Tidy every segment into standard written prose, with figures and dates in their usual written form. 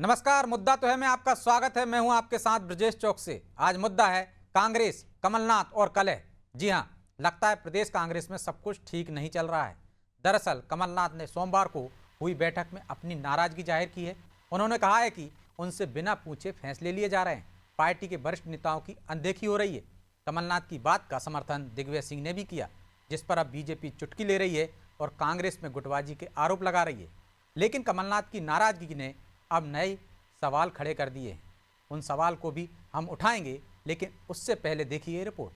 नमस्कार। मुद्दा तो है में आपका स्वागत है। मैं हूं आपके साथ ब्रजेश चौक से। आज मुद्दा है कांग्रेस, कमलनाथ और कलह। जी हां, लगता है प्रदेश कांग्रेस में सब कुछ ठीक नहीं चल रहा है। दरअसल कमलनाथ ने सोमवार को हुई बैठक में अपनी नाराजगी जाहिर की है। उन्होंने कहा है कि उनसे बिना पूछे फैसले लिए जा रहे हैं। पार्टी के वरिष्ठ नेताओं की अनदेखी हो रही है। कमलनाथ की बात का समर्थन दिग्विजय सिंह ने भी किया, जिस पर अब बीजेपी चुटकी ले रही है और कांग्रेस में गुटबाजी के आरोप लगा रही है। लेकिन कमलनाथ की नाराजगी ने अब नए सवाल खड़े कर दिए हैं। उन सवाल को भी हम उठाएंगे, लेकिन उससे पहले देखिए ये रिपोर्ट।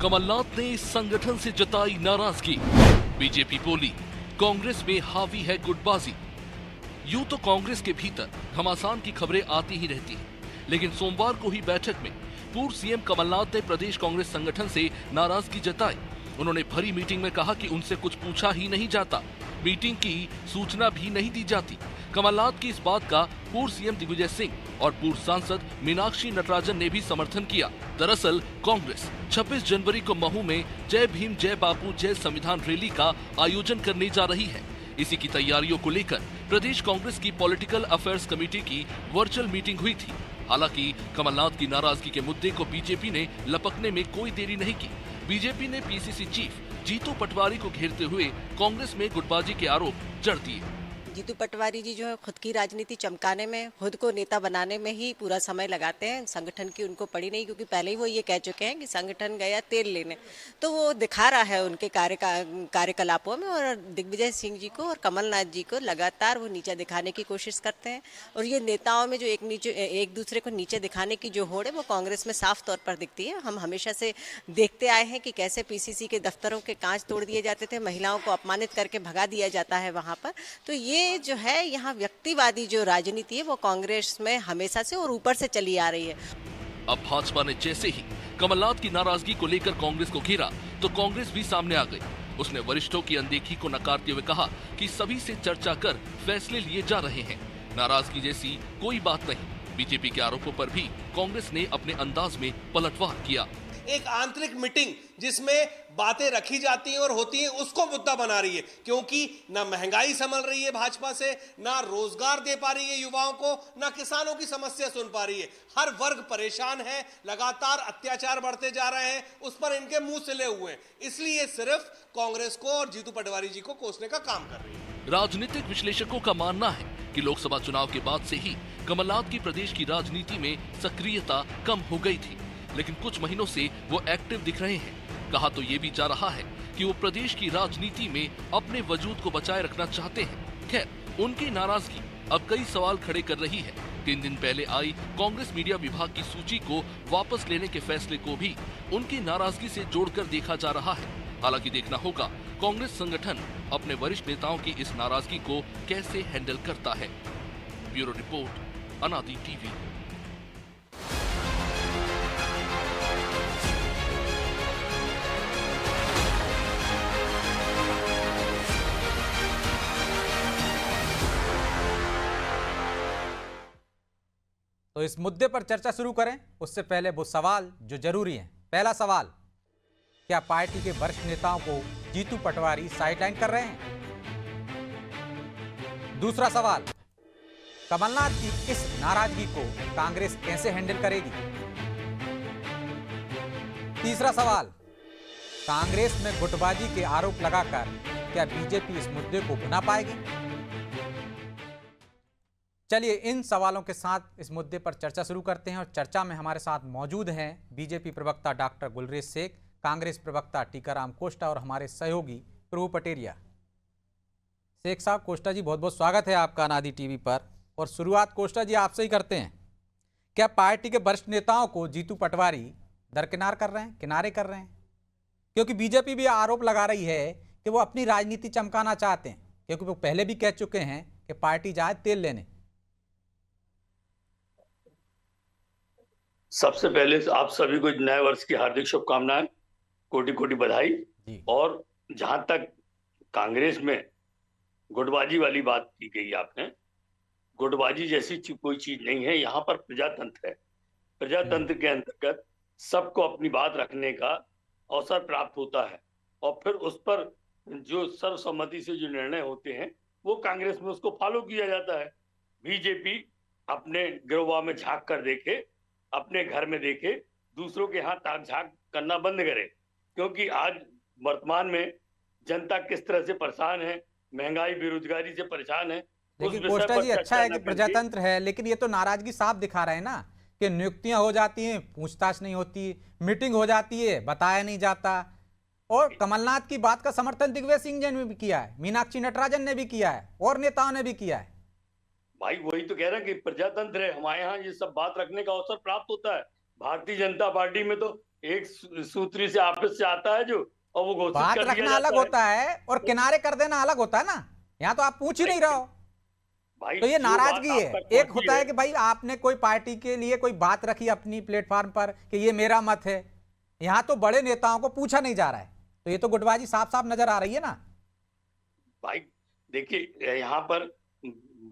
कमलनाथ ने इस संगठन से जताई नाराजगी। बीजेपी बोली कांग्रेस में हावी है गुटबाजी। यूं तो कांग्रेस के भीतर घमासान की खबरें आती ही रहती हैं, लेकिन सोमवार को हुई बैठक में पूर्व सीएम कमलनाथ ने प्रदेश कांग्रेस संगठन से नाराजगी जताई। उन्होंने भरी मीटिंग में कहा कि उनसे कुछ पूछा ही नहीं जाता, मीटिंग की सूचना भी नहीं दी जाती। कमलनाथ की इस बात का पूर्व सीएम दिग्विजय सिंह और पूर्व सांसद मीनाक्षी नटराजन ने भी समर्थन किया। दरअसल कांग्रेस 26 जनवरी को महू में जय भीम जय बापू जय संविधान रैली का आयोजन करने जा रही है। इसी की तैयारियों को लेकर प्रदेश कांग्रेस की पॉलिटिकल अफेयर्स कमेटी की वर्चुअल मीटिंग हुई थी। हालांकि कमलनाथ की नाराजगी के मुद्दे को बीजेपी ने लपकने में कोई देरी नहीं की। बीजेपी ने पीसीसी चीफ जीतू पटवारी को घेरते हुए कांग्रेस में गुटबाजी के आरोप जड़ दिए। जीतू पटवारी जी जो है खुद की राजनीति चमकाने में, खुद को नेता बनाने में ही पूरा समय लगाते हैं। संगठन की उनको पड़ी नहीं, क्योंकि पहले ही वो ये कह चुके हैं कि संगठन गया तेल लेने। तो वो दिखा रहा है उनके कार्यकलापों में। और दिग्विजय सिंह जी को और कमलनाथ जी को लगातार वो नीचे दिखाने की कोशिश करते हैं। और ये नेताओं में जो एक दूसरे को नीचे दिखाने की जो होड़ है, वो कांग्रेस में साफ तौर पर दिखती है। हम हमेशा से देखते आए हैं कि कैसे पीसीसी के दफ्तरों के कांच तोड़ दिए जाते थे, महिलाओं को अपमानित करके भगा दिया जाता है वहाँ पर। तो ये जो है यहाँ व्यक्तिवादी जो राजनीति है वो कांग्रेस में हमेशा से और ऊपर से चली आ रही है। अब भाजपा ने जैसे ही कमलनाथ की नाराजगी को लेकर कांग्रेस को घेरा, तो कांग्रेस भी सामने आ गई। उसने वरिष्ठों की अनदेखी को नकारते हुए कहा कि सभी से चर्चा कर फैसले लिए जा रहे हैं। नाराजगी जैसी कोई बात नहीं। बीजेपी के आरोपों पर भी कांग्रेस ने अपने अंदाज में पलटवार किया। एक आंतरिक मीटिंग जिसमें बातें रखी जाती हैं और होती हैं, उसको मुद्दा बना रही है, क्योंकि ना महंगाई संभल रही है भाजपा से, ना रोजगार दे पा रही है युवाओं को, ना किसानों की समस्या सुन पा रही है। हर वर्ग परेशान है, लगातार अत्याचार बढ़ते जा रहे हैं, उस पर इनके मुंह सिले हुए हैं। इसलिए सिर्फ कांग्रेस को और जीतू पटवारी जी को कोसने का काम कर रही है। राजनीतिक विश्लेषकों का मानना है कि लोकसभा चुनाव के बाद से ही कमलनाथ की प्रदेश की राजनीति में सक्रियता कम हो गई थी, लेकिन कुछ महीनों से वो एक्टिव दिख रहे हैं। कहा तो ये भी जा रहा है कि वो प्रदेश की राजनीति में अपने वजूद को बचाए रखना चाहते हैं। खैर, उनकी नाराजगी अब कई सवाल खड़े कर रही है। 3 दिन पहले आई कांग्रेस मीडिया विभाग की सूची को वापस लेने के फैसले को भी उनकी नाराजगी से जोड़कर देखा जा रहा है। हालांकि देखना होगा कांग्रेस संगठन अपने वरिष्ठ नेताओं की इस नाराजगी को कैसे हैंडल करता है। ब्यूरो रिपोर्ट, अनादि टीवी। तो इस मुद्दे पर चर्चा शुरू करें, उससे पहले वो सवाल जो जरूरी हैं। पहला सवाल, क्या पार्टी के वरिष्ठ नेताओं को जीतू पटवारी साइडलाइन कर रहे हैं? दूसरा सवाल, कमलनाथ की इस नाराजगी को कांग्रेस कैसे हैंडल करेगी? तीसरा सवाल, कांग्रेस में गुटबाजी के आरोप लगाकर क्या बीजेपी इस मुद्दे को भुना पाएगी? चलिए इन सवालों के साथ इस मुद्दे पर चर्चा शुरू करते हैं। और चर्चा में हमारे साथ मौजूद हैं बीजेपी प्रवक्ता डॉक्टर गुलरेज शेख, कांग्रेस प्रवक्ता टीकाराम कोष्टा और हमारे सहयोगी प्रभु पटेरिया। शेख साहब, कोष्टा जी, बहुत बहुत स्वागत है आपका अनादि टीवी पर। और शुरुआत कोष्टा जी आपसे ही करते हैं। क्या पार्टी के वरिष्ठ नेताओं को जीतू पटवारी दरकिनार कर रहे हैं, किनारे कर रहे हैं? क्योंकि बीजेपी भी आरोप लगा रही है कि वो अपनी राजनीति चमकाना चाहते हैं, क्योंकि वो पहले भी कह चुके हैं कि पार्टी जाए तेल लेने। सबसे पहले आप सभी को नए वर्ष की हार्दिक शुभकामनाएं, कोटि कोटि बधाई। और जहां तक कांग्रेस में गुटबाजी वाली बात की गई आपने, गुटबाजी जैसी कोई चीज नहीं है। यहाँ पर प्रजातंत्र है। प्रजातंत्र के अंतर्गत सबको अपनी बात रखने का अवसर प्राप्त होता है और फिर उस पर जो सर्वसम्मति से जो निर्णय होते हैं वो कांग्रेस में उसको फॉलो किया जाता है। बीजेपी अपने गिरवा में झांक कर देखे, अपने घर में देखे, दूसरों के यहाँ ताक झांक करना बंद करे, क्योंकि आज वर्तमान में जनता किस तरह से परेशान है, महंगाई बेरोजगारी से परेशान है। लेकिन कोष्टा जी अच्छा है कि प्रजातंत्र है, लेकिन ये तो नाराजगी साफ दिखा रहे हैं ना कि नियुक्तियां हो जाती हैं, पूछताछ नहीं होती, मीटिंग हो जाती है, बताया नहीं जाता। और कमलनाथ की बात का समर्थन दिग्विजय सिंह जी ने भी किया है, मीनाक्षी नटराजन ने भी किया है और नेताओं ने भी किया है। भाई वही तो कह रहे हैं कि प्रजातंत्र है, हमारे यहाँ ये सब बात रखने का अवसर प्राप्त होता है। भारतीय जनता पार्टी में तो एक सूत्री से ऑफिस से आता है जो, और वो घोषित बात कर दिया रखना अलग जाता होता है और किनारे कर देना अलग होता है ना। यहाँ तो आप पूछ ही नहीं रहे हो, भाई तो ये जो नाराजगी बात है। आप तक एक पहुंची होता है कि भाई आपने कोई पार्टी के लिए कोई बात रखी अपनी प्लेटफॉर्म पर कि ये मेरा मत है, यहाँ तो बड़े नेताओं को पूछा नहीं जा रहा है, तो ये तो गुटबाजी साफ साफ नजर आ रही है ना। भाई देखिए, यहाँ पर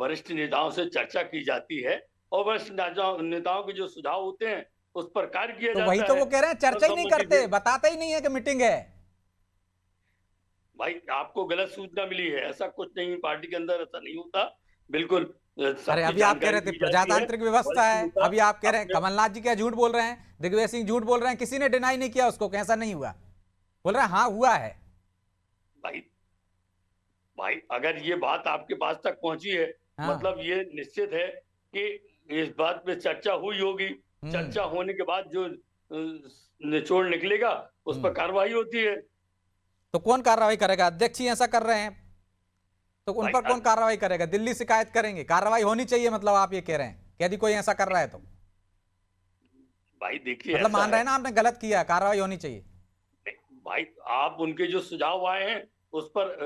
वरिष्ठ नेताओं से चर्चा की जाती है और वरिष्ठ नेताओं के जो सुझाव होते हैं उस पर कार्य किया तो जाता वही है। तो वो कह रहे हैं, चर्चा ही नहीं करते, बताते ही नहीं है कि मीटिंग है। भाई आपको गलत सूचना मिली है, ऐसा कुछ नहीं, पार्टी के अंदर ऐसा नहीं होता, बिल्कुल। अरे अभी आप कह रहे थे प्रजातांत्रिक व्यवस्था है, अभी आप कह रहे हैं कमलनाथ जी क्या झूठ बोल रहे हैं, दिग्विजय सिंह झूठ बोल रहे हैं, किसी ने डिनाई नहीं किया उसको, कैसा नहीं हुआ, बोल रहे हैं हाँ हुआ है। भाई अगर ये बात आपके पास तक पहुंची है, हाँ। मतलब ये निश्चित है कि इस बात पे चर्चा हुई होगी। चर्चा होने के बाद जो निचोड़ निकलेगा उस पर कार्रवाई होती है। तो कौन कार्रवाई करेगा? अध्यक्ष ही ऐसा कर रहे हैं तो उन पर कौन कार्रवाई करेगा? दिल्ली शिकायत करेंगे, कार्रवाई होनी चाहिए, मतलब आप ये कह रहे हैं कि यदि कोई ऐसा कर रहा है तो भाई देखिए, मतलब मान रहे हैं ना आपने गलत किया, कार्रवाई होनी चाहिए। भाई आप उनके जो सुझाव आए हैं उस पर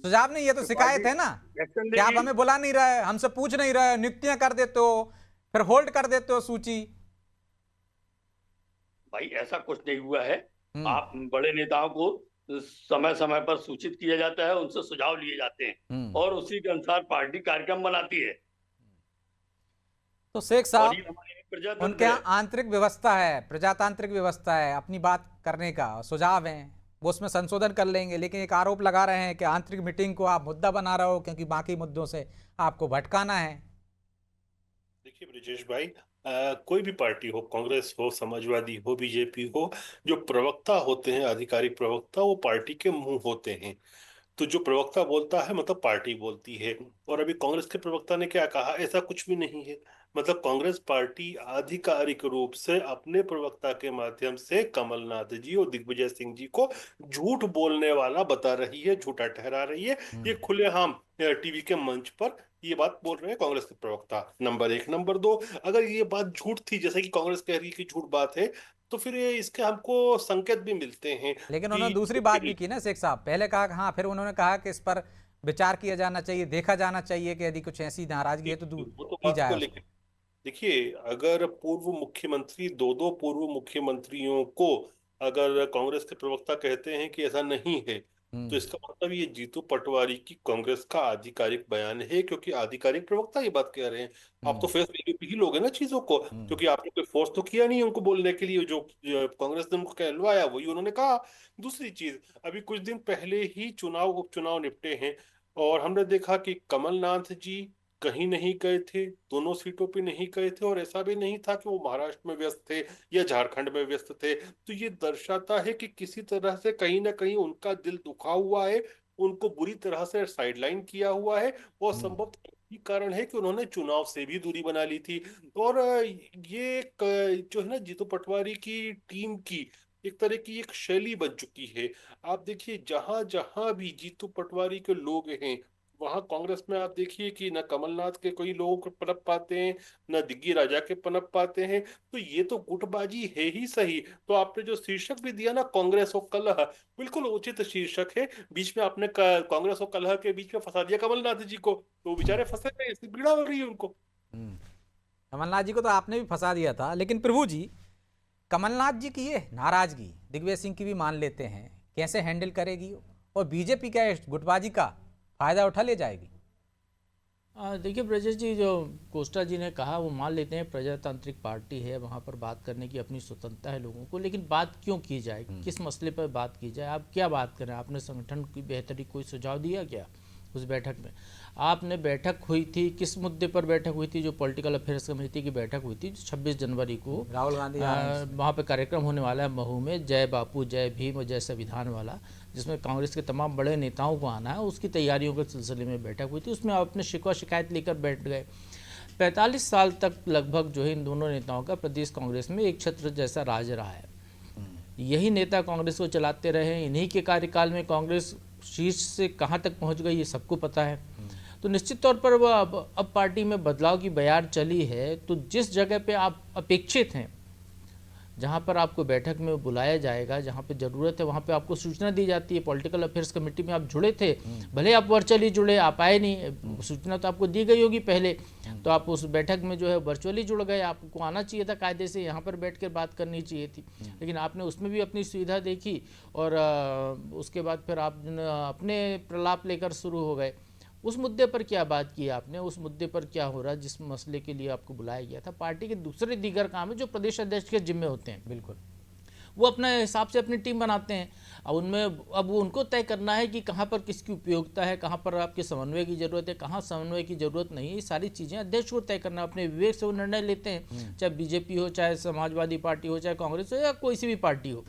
सुझाव नहीं, ये तो शिकायत है ना कि आप हमें बुला नहीं रहे, हमसे पूछ नहीं रहे, नियुक्तियां कर देते हो, फिर होल्ड कर देते हो सूची। भाई ऐसा कुछ नहीं हुआ है। आप बड़े नेताओं को समय समय पर सूचित किया जाता है, उनसे सुझाव लिए जाते हैं और उसी के अनुसार पार्टी कार्यक्रम बनाती है। तो शेख साहब उनके यहाँ आंतरिक व्यवस्था है, प्रजातांत्रिक व्यवस्था है, अपनी बात करने का सुझाव है, वो उसमें संशोधन कर लेंगे, लेकिन एक आरोप लगा रहे हैं कि आंतरिक मीटिंग को आप मुद्दा बना रहे हो क्योंकि बाकी मुद्दों से आपको भटकाना है। देखिए ब्रिजेश भाई, कोई भी पार्टी हो, कांग्रेस हो, समाजवादी हो, बीजेपी हो, जो प्रवक्ता होते हैं, आधिकारिक प्रवक्ता, वो पार्टी के मुंह होते हैं। तो जो प्रवक्ता बोलता है मतलब पार्टी बोलती है। और अभी कांग्रेस के प्रवक्ता ने क्या कहा, ऐसा कुछ भी नहीं है। मतलब कांग्रेस पार्टी आधिकारिक रूप से अपने प्रवक्ता के माध्यम से कमलनाथ जी और दिग्विजय सिंह जी को झूठ बोलने वाला बता रही है, झूठा ठहरा रही है। ये खुलेआम टीवी के मंच पर ये बात बोल रहे हैं कांग्रेस के प्रवक्ता। नंबर 1। नंबर 2, अगर ये बात झूठ थी, जैसे कि कांग्रेस कह रही है कि झूठ बात है, तो फिर ये इसके हमको संकेत भी मिलते हैं। लेकिन उन्होंने दूसरी बात भी की ना शेख साहब, पहले कहा हाँ, फिर उन्होंने कहा कि इस पर विचार किया जाना चाहिए, देखा जाना चाहिए कि यदि कुछ ऐसी नाराजगी है तो दूर की जाए। देखिए, अगर पूर्व मुख्यमंत्री, दो पूर्व मुख्यमंत्रियों को अगर कांग्रेस के प्रवक्ता कहते हैं कि ऐसा नहीं है, तो इसका मतलब ये जीतू पटवारी की कांग्रेस का आधिकारिक बयान है, क्योंकि आधिकारिक प्रवक्ता ये बात कह रहे हैं। आप तो फेस वैल्यू पे ही लोगे ना चीजों को, क्योंकि आपने कोई फोर्स तो किया नहीं उनको बोलने के लिए। जो कांग्रेस ने उनको कहलवाया वही उन्होंने कहा। दूसरी चीज, अभी कुछ दिन पहले ही उपचुनाव निपटे हैं और हमने देखा कि कमलनाथ जी कहीं नहीं गए थे, दोनों सीटों पे नहीं गए थे, और ऐसा भी नहीं था कि वो महाराष्ट्र में व्यस्त थे या झारखंड में व्यस्त थे। तो ये दर्शाता है कि किसी तरह से कहीं ना कहीं उनका दिल दुखा हुआ है, उनको बुरी तरह से साइडलाइन किया हुआ है, और संभवतः यही कारण है कि उन्होंने चुनाव से भी दूरी बना ली थी। और ये जो है ना, जीतू पटवारी की टीम की एक तरह की एक शैली बन चुकी है। आप देखिए, जहां जहां भी जीतू पटवारी के लोग हैं, वहां कांग्रेस में आप देखिए कि न कमलनाथ के कोई लोग पनप पाते हैं, न दिग्गी राजा के पनप पाते हैं। तो ये तो गुटबाजी है ही सही। तो आपने जो शीर्षक भी दिया ना, कांग्रेस और कलह, बिल्कुल उचित शीर्षक है। बीच में आपने कांग्रेस और कलह के बीच में फंसा दिया कमलनाथ जी को, तो वो बेचारे फंसे गए, इसकी पीड़ा हो रही है उनको। कमलनाथ जी को तो आपने भी फंसा दिया था। लेकिन प्रभु जी, कमलनाथ जी की ये नाराजगी दिग्विजय सिंह की भी मान लेते हैं, कैसे हैंडल करेगी, और बीजेपी क्या गुटबाजी का फायदा उठा ले जाएगी? देखिए ब्रजेश जी, जो कोस्टा जी ने कहा वो मान लेते हैं, प्रजातांत्रिक पार्टी है, वहाँ पर बात करने की अपनी स्वतंत्रता है लोगों को, लेकिन बात क्यों की जाए, किस मसले पर बात की जाए, आप क्या बात करें? आपने संगठन की बेहतरी कोई सुझाव दिया क्या उस बैठक में? आपने बैठक हुई थी, किस मुद्दे पर बैठक हुई थी? जो पॉलिटिकल अफेयर्स कमेटी की बैठक हुई थी 26 जनवरी को, राहुल गांधी वहाँ पे कार्यक्रम होने वाला है महू में, जय बापू जय भीम और जय संविधान वाला, जिसमें कांग्रेस के तमाम बड़े नेताओं को आना है, उसकी तैयारियों के सिलसिले में बैठक हुई थी। उसमें आप अपने शिकवा शिकायत लेकर बैठ गए। 45 साल तक लगभग जो है इन दोनों नेताओं का प्रदेश कांग्रेस में एक छत्र जैसा राज रहा है। यही नेता कांग्रेस को चलाते रहे, इन्हीं के कार्यकाल में कांग्रेस शीर्ष से कहाँ तक पहुँच गई ये सबको पता है। तो निश्चित तौर पर वो अब पार्टी में बदलाव की बयार चली है, तो जिस जगह पे आप अपेक्षित हैं, जहाँ पर आपको बैठक में बुलाया जाएगा, जहाँ पे ज़रूरत है वहाँ पे आपको सूचना दी जाती है। पॉलिटिकल अफेयर्स कमेटी में आप जुड़े थे, भले आप वर्चुअली जुड़े, आप आए नहीं, सूचना तो आपको दी गई होगी पहले, तो आप उस बैठक में जो है वर्चुअली जुड़ गए। आपको आना चाहिए था कायदे से, यहाँ पर बैठ कर बात करनी चाहिए थी, लेकिन आपने उसमें भी अपनी सुविधा देखी और उसके बाद फिर आप अपने प्रलाप लेकर शुरू हो गए। उस मुद्दे पर क्या बात की आपने? उस मुद्दे पर क्या हो रहा है जिस मसले के लिए आपको बुलाया गया था? पार्टी के दूसरे दीगर काम है जो प्रदेश अध्यक्ष के जिम्मे होते हैं, बिल्कुल वो अपने हिसाब से अपनी टीम बनाते हैं। अब उनमें अब वो उनको तय करना है कि कहाँ पर किसकी उपयोगिता है, कहाँ पर आपके समन्वय की जरूरत है, कहाँ समन्वय की जरूरत नहीं है। ये सारी चीज़ें अध्यक्ष को तय करना, अपने विवेक से वो निर्णय लेते हैं, चाहे बीजेपी हो, चाहे समाजवादी पार्टी हो, चाहे कांग्रेस हो, या कोई सी भी पार्टी हो।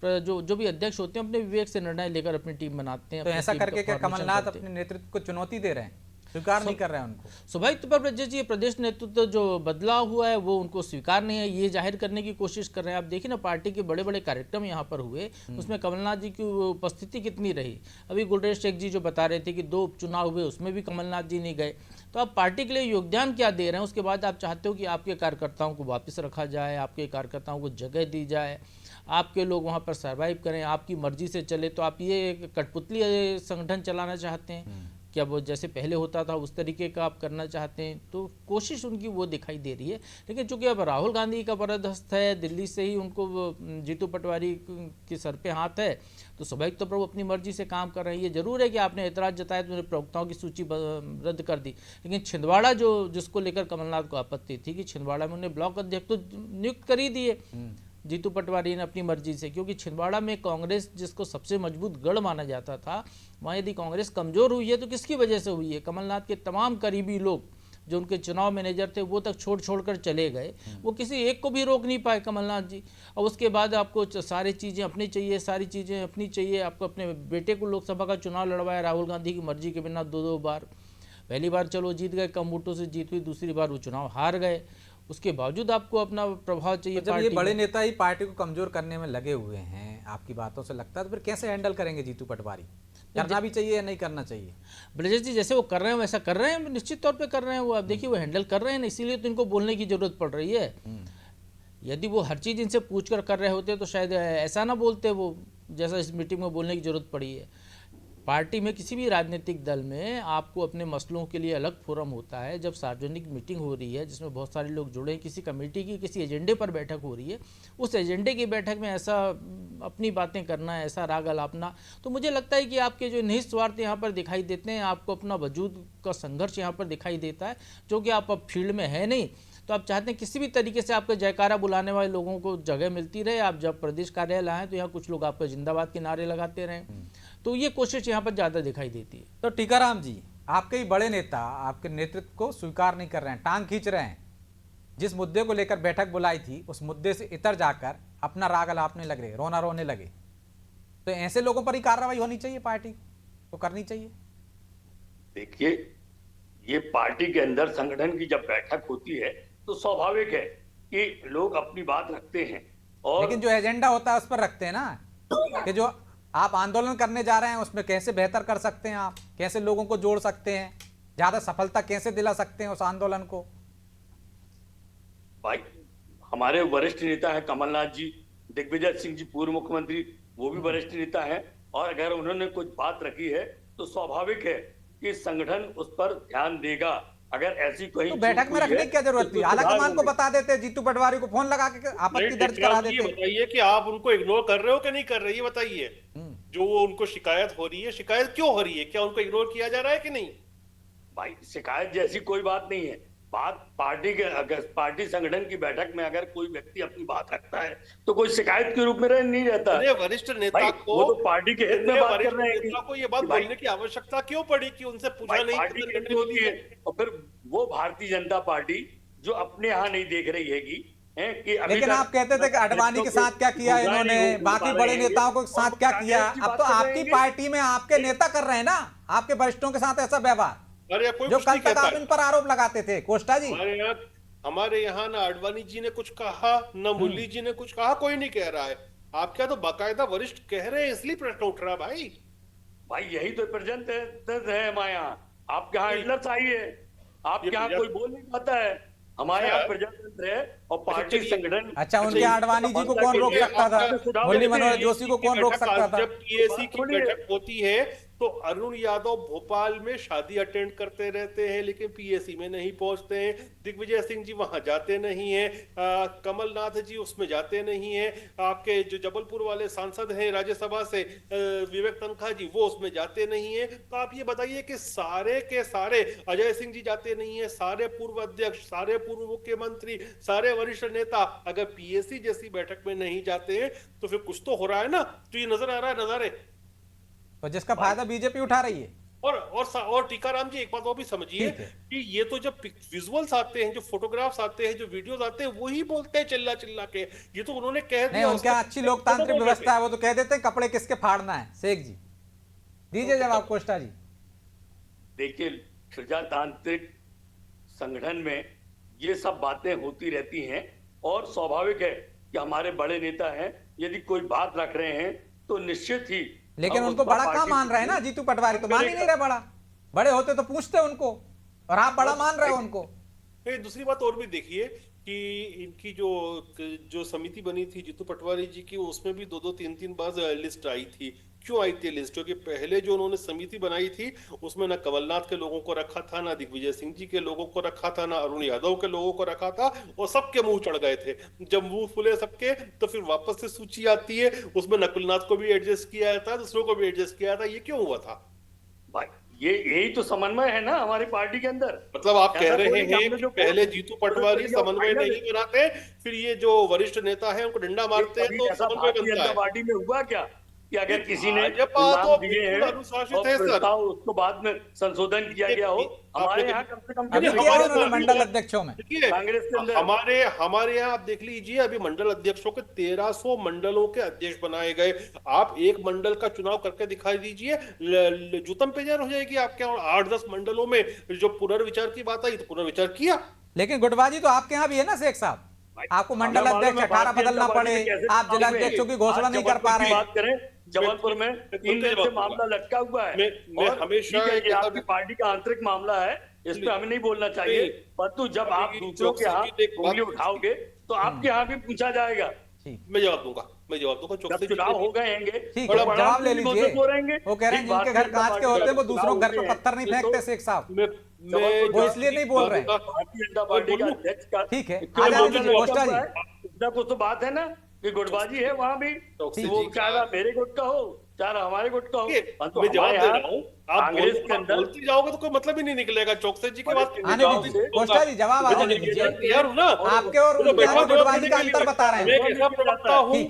जो भी अध्यक्ष होते हैं अपने विवेक से निर्णय लेकर अपनी टीम बनाते हैं। तो ऐसा करके क्या कमलनाथ अपने नेतृत्व को चुनौती दे रहे हैं, स्वीकार नहीं कर रहे हैं उनको? स्वाभाविक तौर पर ब्रजेश जी, प्रदेश नेतृत्व जो बदलाव हुआ है वो उनको स्वीकार नहीं है, ये जाहिर करने की कोशिश कर रहे हैं। आप देखिए ना, पार्टी के बड़े बड़े कार्यक्रम यहाँ पर हुए, उसमें कमलनाथ जी की उपस्थिति कितनी रही। अभी गुलरेज शेख जी जो बता रहे थे कि 2 उपचुनाव हुए, उसमें भी कमलनाथ जी नहीं गए। तो आप पार्टी के लिए योगदान क्या दे रहे हैं? उसके बाद आप चाहते हो कि आपके कार्यकर्ताओं को वापस रखा जाए, आपके कार्यकर्ताओं को जगह दी जाए, आपके लोग वहाँ पर सर्वाइव करें, आपकी मर्जी से चले। तो आप ये कठपुतली संगठन चलाना चाहते हैं क्या? वो जैसे पहले होता था उस तरीके का आप करना चाहते हैं? तो कोशिश उनकी वो दिखाई दे रही है। लेकिन चूंकि अब राहुल गांधी का बरदस्त है, दिल्ली से ही उनको जीतू पटवारी के सर पे हाथ है, तो स्वाभाविक तौर पर वो अपनी मर्जी से काम कर रहे हैं। ये जरूर है कि आपने एतराज़ जताया तो प्रवक्ताओं की सूची रद्द कर दी, लेकिन छिंदवाड़ा जिसको लेकर कमलनाथ को आपत्ति थी कि छिंदवाड़ा में उन्हें ब्लॉक अध्यक्ष तो नियुक्त कर ही दिए जीतू पटवारी ने अपनी मर्जी से, क्योंकि छिंदवाड़ा में कांग्रेस जिसको सबसे मजबूत गढ़ माना जाता था, वहाँ यदि कांग्रेस कमजोर हुई है तो किसकी वजह से हुई है? कमलनाथ के तमाम करीबी लोग जो उनके चुनाव मैनेजर थे वो तक छोड़ कर चले गए, वो किसी एक को भी रोक नहीं पाए कमलनाथ जी। और उसके बाद आपको सारी चीज़ें अपनी चाहिए, सारी चीज़ें अपनी चाहिए। आपको अपने बेटे को लोकसभा का चुनाव लड़वाया राहुल गांधी की मर्जी के बिना 2 बार। पहली बार चलो जीत गए, कम वोटों से जीत हुई, दूसरी बार वो चुनाव हार गए। उसके बावजूद आपको अपना प्रभाव चाहिए। जब ये बड़े नेता ही पार्टी को कमजोर करने में लगे हुए हैं, आपकी बातों से लगता है, तो फिर कैसे हैंडल करेंगे जीतू पटवारी? करना भी चाहिए या नहीं करना चाहिए? ब्रजेश जी, जैसे वो कर रहे हैं वैसा कर रहे हैं, निश्चित तौर पे कर रहे हैं वो। आप देखिए वो हैंडल कर रहे हैं ना, इसीलिए तो इनको बोलने की जरूरत पड़ रही है। यदि वो हर चीज़ इनसे पूछ कर रहे होते तो शायद ऐसा ना बोलते वो, जैसा इस मीटिंग में बोलने की जरूरत पड़ी है। पार्टी में किसी भी राजनीतिक दल में आपको अपने मसलों के लिए अलग फोरम होता है। जब सार्वजनिक मीटिंग हो रही है जिसमें बहुत सारे लोग जुड़े हैं, किसी कमेटी की किसी एजेंडे पर बैठक हो रही है, उस एजेंडे की बैठक में ऐसा अपनी बातें करना, ऐसा राग अलापना, तो मुझे लगता है कि आपके जो निहित स्वार्थ यहाँ पर दिखाई देते हैं, आपको अपना वजूद का संघर्ष यहाँ पर दिखाई देता है, जो कि आप अब फील्ड में है नहीं। तो आप चाहते हैं किसी भी तरीके से आपका जयकारा बुलाने वाले लोगों को जगह मिलती रहे। आप जब प्रदेश कार्यालय आए तो यहाँ कुछ लोग आपका जिंदाबाद के नारे लगाते रहें, तो ये कोशिश यहाँ पर ज़्यादा दिखाई देती है। तो टीकाराम जी, आपके ही बड़े नेता आपके नेतृत्व को स्वीकार नहीं कर रहे हैं, टांग खींच रहे हैं। जिस मुद्दे को लेकर बैठक बुलाई थी उस मुद्दे से इतर जाकर अपना राग अलापने लग रहे, रोना रोने लगे। तो ऐसे लोगों पर ही कार्रवाई होनी चाहिए, पार्टी को करनी चाहिए। देखिए, ये पार्टी के अंदर संगठन की जब बैठक होती है तो स्वाभाविक है कि लोग अपनी बात रखते हैं, और लेकिन जो एजेंडा होता है उस पर रखते हैं ना, कि जो आप आंदोलन करने जा रहे हैं उसमें कैसे बेहतर कर सकते हैं, आप कैसे लोगों को जोड़ सकते हैं, ज्यादा सफलता कैसे दिला सकते हैं उस आंदोलन को। भाई, हमारे वरिष्ठ नेता है कमलनाथ जी, दिग्विजय सिंह जी पूर्व मुख्यमंत्री, वो भी वरिष्ठ नेता हैं, और अगर उन्होंने कुछ बात रखी है तो स्वाभाविक है कि संगठन उस पर ध्यान देगा। अगर ऐसी कोई तो बैठक में रखने की क्या जरूरत थी? हालांकि को बता देते, जीतू पटवारी को फोन लगा के आपत्ति दर्ज करा देते। बताइए कि आप उनको इग्नोर कर रहे हो कि नहीं कर रहे, ये बताइए। जो वो उनको शिकायत हो रही है, शिकायत क्यों हो रही है? क्या उनको इग्नोर किया जा रहा है कि नहीं? भाई शिकायत जैसी कोई बात नहीं है। बात पार्टी के, अगर पार्टी संगठन की बैठक में अगर कोई व्यक्ति अपनी बात रखता है तो कोई शिकायत के रूप में नहीं रहता। अरे वरिष्ठ नेता भाई, को, वो तो पार्टी के हित में बात कर रहे हैं नेता को ये बात बोलने की आवश्यकता क्यों पड़ी कि उनसे पूछा नहीं पार्टी कि के हित में होती है। और फिर वो भारतीय जनता पार्टी जो अपने यहाँ नहीं देख रही हैगी कि अभी लेकिन आप कहते थे कि आडवाणी के साथ क्या किया इन्होंने, बाकी बड़े नेताओं के साथ क्या किया, अब तो आपकी पार्टी में आपके नेता कर रहे हैं ना, आपके वरिष्ठों के साथ ऐसा व्यवहार अरे कोई जो कुछ कल नहीं तक कहता आप इन पर आरोप लगाते थे। कोष्टा जी, हमारे यहाँ ना आडवाणी जी ने कुछ कहा, न मुरली जी ने कुछ कहा, कोई नहीं कह रहा है। आप क्या तो बाकायदा वरिष्ठ कह रहे हैं, इसलिए प्रश्न उठ रहा भाई। भाई यही तो प्रेजेंट है हमारे यहाँ। आपके यहाँ हिटलर चाहिए, आपके यहाँ कोई बोल नहीं पाता है। हमारे यहाँ प्रजातंत्र है और पार्टी संगठन। अच्छा, उनके आडवाणी जी को कौन रोक सकता था? मुरली मनोहर जोशी को कौन रोक सकता था? जब पीएसी की बैठक होती है तो अरुण यादव भोपाल में शादी अटेंड करते रहते हैं, लेकिन पीएसी में नहीं पहुंचते हैं। दिग्विजय सिंह जी वहां जाते नहीं हैं, कमलनाथ जी उसमें जाते नहीं हैं, आपके जो जबलपुर वाले सांसद हैं राज्यसभा से विवेक तनखा जी, वो उसमें जाते नहीं हैं। तो आप ये बताइए कि सारे के सारे, अजय सिंह जी जाते नहीं है, सारे पूर्व अध्यक्ष, सारे पूर्व मुख्यमंत्री, सारे वरिष्ठ नेता अगर पीएसी जैसी बैठक में नहीं जाते हैं तो फिर कुछ तो हो रहा है ना। तो ये नजर आ रहा है नजारे, तो जिसका फायदा बीजेपी उठा रही है। और टीकाराम जी एक बात और भी समझिए कि ये तो जब विजुअल्स आते हैं, जो फोटोग्राफ्स आते हैं, जो वीडियोस आते हैं, वही बोलते हैं चिल्ला चिल्ला के। ये तो उन्होंने कह दिया। उनके अच्छी लोकतांत्रिक व्यवस्था है, वो तो कह देते हैं कपड़े किसके फाड़ना है। शेख जी दीजिए जवाब। कोष्टा जी देखिए, प्रजातांत्रिक संगठन में ये सब बातें होती रहती हैं और स्वाभाविक है कि हमारे बड़े नेता हैं, यदि कोई बात रख रहे हैं तो निश्चित ही। लेकिन उनको बड़ा कहाँ मान रहे हैं ना, जीतू पटवारी तो मान ही नहीं रहे बड़ा। बड़े होते तो पूछते उनको, और आप बड़ा मान रहे हो उनको। दूसरी बात और भी देखिए कि इनकी जो समिति बनी थी जीतू पटवारी जी की, उसमें भी 2-3 बार लिस्ट आई थी। क्यों आई थी लिस्ट? क्योंकि पहले जो उन्होंने समिति बनाई थी उसमें ना कमलनाथ के लोगों को रखा था, ना दिग्विजय सिंह जी के लोगों को रखा था, ना अरुण यादव के लोगों को रखा था, और सबके मुंह चढ़ गए थे। जब मुंह फुले सबके तो फिर वापस से सूची आती है, उसमें नकुलनाथ को भी एडजस्ट किया जाता है, दूसरों को भी एडजस्ट किया था। ये क्यों हुआ था भाई? यही तो समन्वय है ना हमारी पार्टी के अंदर। मतलब आप कह रहे हैं कि पहले जीतू पटवारी समन्वय नहीं बनाते, फिर ये जो वरिष्ठ नेता है उनको डंडा मारते हैं तो समन्वय बनता है। पार्टी में हुआ क्या कि अगर किसी ने तो दिए हैं और उसको बाद में संशोधन किया गया हो? हमारे यहाँ कम से कम मंडल अध्यक्षों में कांग्रेस के अंदर हमारे यहाँ आप देख लीजिए, अभी मंडल अध्यक्षों के 1300 मंडलों के अध्यक्ष बनाए गए। आप एक मंडल का चुनाव करके दिखाई दीजिए, जूतम पे जार हो जाएगी आपके। और 8-10 मंडलों में जो पुनर्विचार की बात आई तो पुनर्विचार किया। लेकिन गुटबाजी तो आपके यहाँ भी है ना शेख साहब? आपको मंडल अध्यक्ष 18 बदलना पड़े, आप जिला अध्यक्षों की घोषणा नहीं कर पा रहे। बात करें, जबलपुर में 3 दिन से मामला लटका हुआ है। मैं हमेशा आपकी पार्टी का आंतरिक मामला है, इस पे हमें नहीं बोलना चाहिए, परंतु जब आप दूसरों के यहाँ उंगली उठाओगे तो आपके यहाँ भी पूछा जाएगा। मैं जवाब दूंगा। जब चुनाव हो गए होंगे, ठीक है, जवाब ले लीजिए। वो कह रहे हैं जिनके घर कांच के होते हैं वो दूसरों के घर पे पत्थर नहीं फेंकते शेख साहब, वो इसलिए नहीं बोल रहे। भारतीय जनता पार्टी का अध्यक्ष का ठीक है, आ जाने दीजिए कोष्टा जी। कुछ तो बात है ना कि गुटबाजी है वहां भी, वो चाहे मेरे गुट का हो चाहे हमारे गुट का हो। मैं जवाब दे रहा हूँ, आप कांग्रेस के अंदर बोलते जाओगे तो कोई मतलब ही नहीं निकलेगा। चौकसे जी की बात आने दीजिए कोष्टा जी, जवाब आने दीजिए। यार ना आपके और उनके गुटबाजी का अंतर बता रहे हैं। मैं ऐसा प्रवक्ता हूँ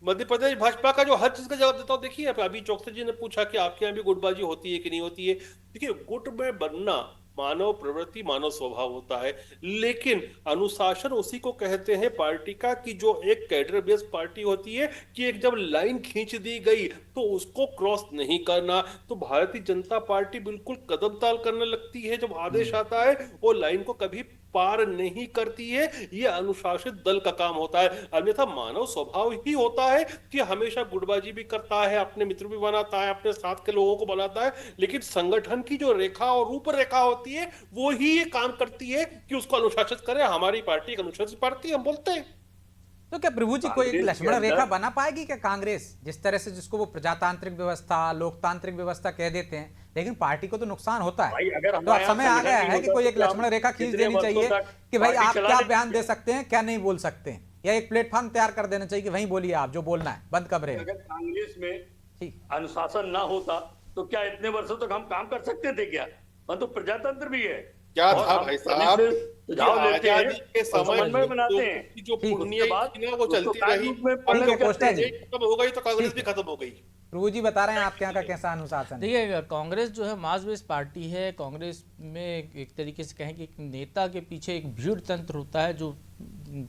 मध्य प्रदेश भाजपा का जो हर चीज का जवाब देता हूँ। देखिए अभी चौकसे जी ने पूछा कि आपके यहाँ भी गुटबाजी होती है कि नहीं होती है। देखिए, गुट में बनना मानव प्रवृत्ति, मानव स्वभाव होता है, लेकिन अनुशासन उसी को कहते हैं पार्टी का कि जो एक कैडर बेस्ड पार्टी होती है कि एक जब लाइन खींच दी गई तो उसको क्रॉस नहीं करना। तो भारतीय जनता पार्टी बिल्कुल कदम ताल करने लगती है जब आदेश आता है, वो लाइन को कभी पार नहीं करती है। ये अनुशासित दल का काम होता है। अन्यथा मानव स्वभाव ही होता है कि हमेशा गुटबाजी भी करता है, अपने मित्र भी बनाता है, अपने साथ के लोगों को बनाता है, लेकिन संगठन की जो रेखा और रूपरेखा होती है वो ही ये काम करती है कि उसको अनुशासित करे। हमारी पार्टी एक अनुशासित पार्टी हम बोलते हैं। तो क्या प्रभु जी कोई एक लक्ष्मण रेखा बना पाएगी क्या कांग्रेस? जिस तरह से जिसको वो प्रजातांत्रिक व्यवस्था, लोकतांत्रिक व्यवस्था कह देते हैं, लेकिन पार्टी को तो नुकसान होता है। तो अब समय आ गया है कि कोई एक लक्ष्मण रेखा खींच देनी चाहिए कि भाई आप क्या बयान दे सकते हैं, क्या नहीं बोल सकते हैं, या एक प्लेटफॉर्म तैयार कर देना चाहिए कि वहीं बोलिए आप जो बोलना है, बंद कमरे में। अगर कांग्रेस में अनुशासन ना होता तो क्या इतने वर्षों तक हम काम कर सकते थे क्या? वहाँ तो प्रजातंत्र भी है। क्या और था हम भाई सभी साहब, से ये सुझाव लेते हैं आजादी के और समय समन्वय बनाते लोगों हैं। की जो ठीक, पुण्य उसके बाद थी ना वो उसको चलती कार्य रही। रूप में अब परिणत जब कोष्टा करते जी। हैं। ये खत्म हो गई तो कांग्रेस ठीक भी है। खत्म हो गई। प्रभु जी बता रहे हैं आपके यहाँ का कैसा अनुशासन है? देखिए, कांग्रेस जो है मास बेस पार्टी है। कांग्रेस में एक तरीके से कहें कि एक नेता के पीछे एक भीड़ तंत्र होता है जो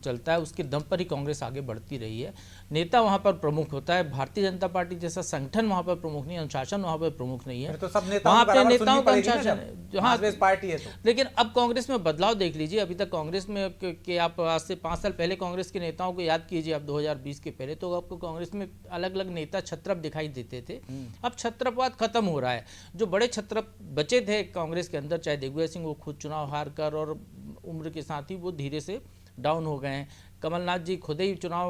चलता है, उसके दम पर ही कांग्रेस आगे बढ़ती रही है। नेता वहाँ पर प्रमुख होता है। भारतीय जनता पार्टी जैसा संगठन वहाँ पर प्रमुख नहीं है, अनुशासन वहाँ पर प्रमुख नहीं है। फिर तो सब नेताओं वहाँ को पे बराबर नेताओं सुननी का पड़ेगी ना अनुशासन जब है। हाँ, मास पार्टी है तो। लेकिन अब कांग्रेस में बदलाव देख लीजिए। अभी तक कांग्रेस में कि आप आज से 5 साल पहले कांग्रेस के नेताओं को याद कीजिए, आप 2020 के पहले, तो आपको कांग्रेस में अलग अलग नेता छत्रप दिखाई देते थे। अब छत्रपवाद खत्म हो रहा है। जो बड़े छत्रप बचे थे कांग्रेस के अंदर, चाहे दिग्विजय सिंह, वो खुद चुनाव हार कर और उम्र के साथ ही वो धीरे से डाउन हो गए हैं। कमलनाथ जी खुद ही चुनाव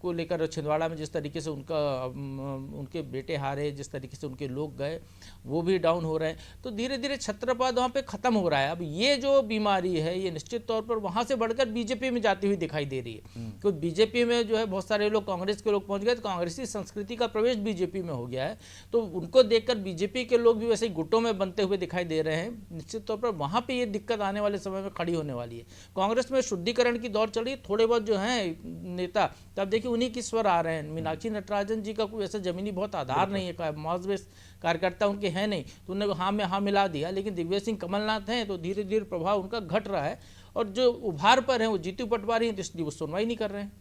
को लेकर छिंदवाड़ा में जिस तरीके से उनके बेटे हारे, जिस तरीके से उनके लोग गए, वो भी डाउन हो रहे हैं। तो धीरे धीरे छत्रपद वहाँ पे ख़त्म हो रहा है। अब ये जो बीमारी है ये निश्चित तौर पर वहाँ से बढ़कर बीजेपी में जाती हुई दिखाई दे रही है। क्योंकि बीजेपी में जो है बहुत सारे लोग, कांग्रेस के लोग पहुँच गए, तो कांग्रेसी संस्कृति का प्रवेश बीजेपी में हो गया है। तो उनको देखकर बीजेपी के लोग भी वैसे ही गुटों में बनते हुए दिखाई दे रहे हैं। निश्चित तौर पर वहाँ पर ये दिक्कत आने वाले समय में खड़ी होने वाली है। कांग्रेस में शुद्धिकरण की दौर चल रही है। थोड़े बहुत जो हैं नेता, तब देखिए उन्हीं की स्वर आ रहे हैं। मीनाक्षी नटराजन जी का कोई ऐसा जमीनी बहुत आधार नहीं है, मौजबेस कार्यकर्ता उनके हैं नहीं, तो उन्होंने हाँ में हाँ मिला दिया। लेकिन दिग्विजय सिंह, कमलनाथ हैं तो धीरे धीरे प्रभाव उनका घट रहा है। और जो उभार पर हैं वो जीतू पटवारी हैं, तो इसलिए वो सुनवाई नहीं कर रहे हैं।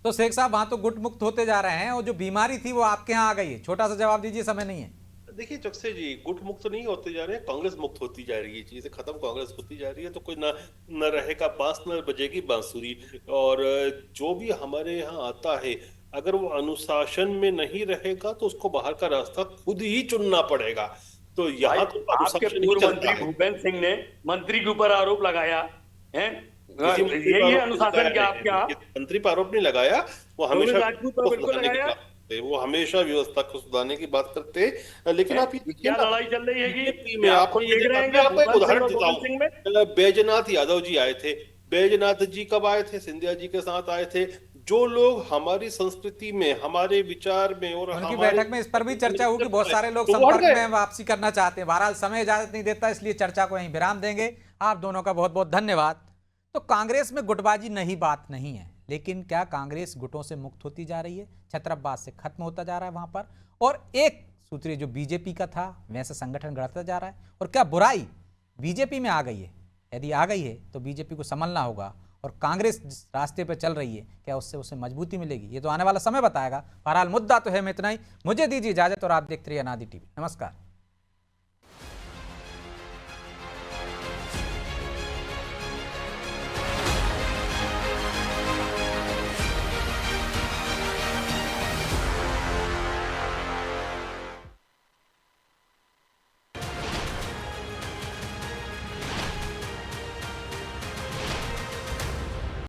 तो शेख साहब वहां तो गुट मुक्त होते जा रहे हैं और जो बीमारी थी वो आपके यहाँ आ गई है। छोटा सा जवाब दीजिए, समय नहीं है। देखिए चौकसे जी, गुट मुक्त नहीं होते जा रहे हैं, कांग्रेस मुक्त होती जा रही है। चीजें खत्म कांग्रेस होती जा रही है, तो कोई न रहेगा बांस, न बजेगी बांसुरी। और जो भी हमारे यहाँ आता है, अगर वो अनुशासन में नहीं रहेगा तो उसको बाहर का रास्ता खुद ही चुनना पड़ेगा। तो यहाँ तो आपके अनुशासन ही पूर्व चलता मंत्री है। भूपेंद्र सिंह ने मंत्री के ऊपर आरोप लगाया है। किसी मंत्री पर यही आरोप अनुशासन नहीं क्या लगाया आपके है। यहाँ? मंत्री पर आरोप नहीं लगाया, वो हमेशा राजपूत पर बिल्कुल सुधारने की लगाया। बात करते हैं। वो हमेशा व्यवस्था को सुधारने की बात करते हैं। लेकिन आप ये देखिए क्या ना, लड़ाई चल रही है बीजेपी कि में आप खुद आपने ये देख रहे हैं मैं आपको एक भूपेंद्र सिंह उदाहरण और देता भगवंत सिंह में? हूँ। बैजनाथ यादव जी आए थे, बैजनाथ जी कब आए थे? सिंधिया जी के साथ आए थे। जो लोग हमारी संस्कृति में, हमारे विचार में और उनकी हमारे बैठक में इस पर भी चर्चा हुई कि बहुत सारे लोग तो वो हट संपर्क गए। में वापसी करना चाहते हैं। बहरहाल समय इजाजत नहीं देता, इसलिए चर्चा को यहीं विराम देंगे। आप दोनों का बहुत बहुत धन्यवाद। तो कांग्रेस में गुटबाजी नहीं, बात नहीं है, लेकिन क्या कांग्रेस गुटों से मुक्त होती जा रही है? छत्रपवाद से खत्म होता जा रहा है वहां पर, और एक सूत्रीय जो बीजेपी का था वैसा संगठन गढ़ता जा रहा है। और क्या बुराई बीजेपी में आ गई है? यदि आ गई है तो बीजेपी को संभलना होगा, और कांग्रेस जिस रास्ते पर चल रही है क्या उससे उसे मजबूती मिलेगी? ये तो आने वाला समय बताएगा। बहरहाल मुद्दा तो है में इतना ही। मुझे दीजिए इजाजत और आप देखते रहिए अनादि टीवी। नमस्कार।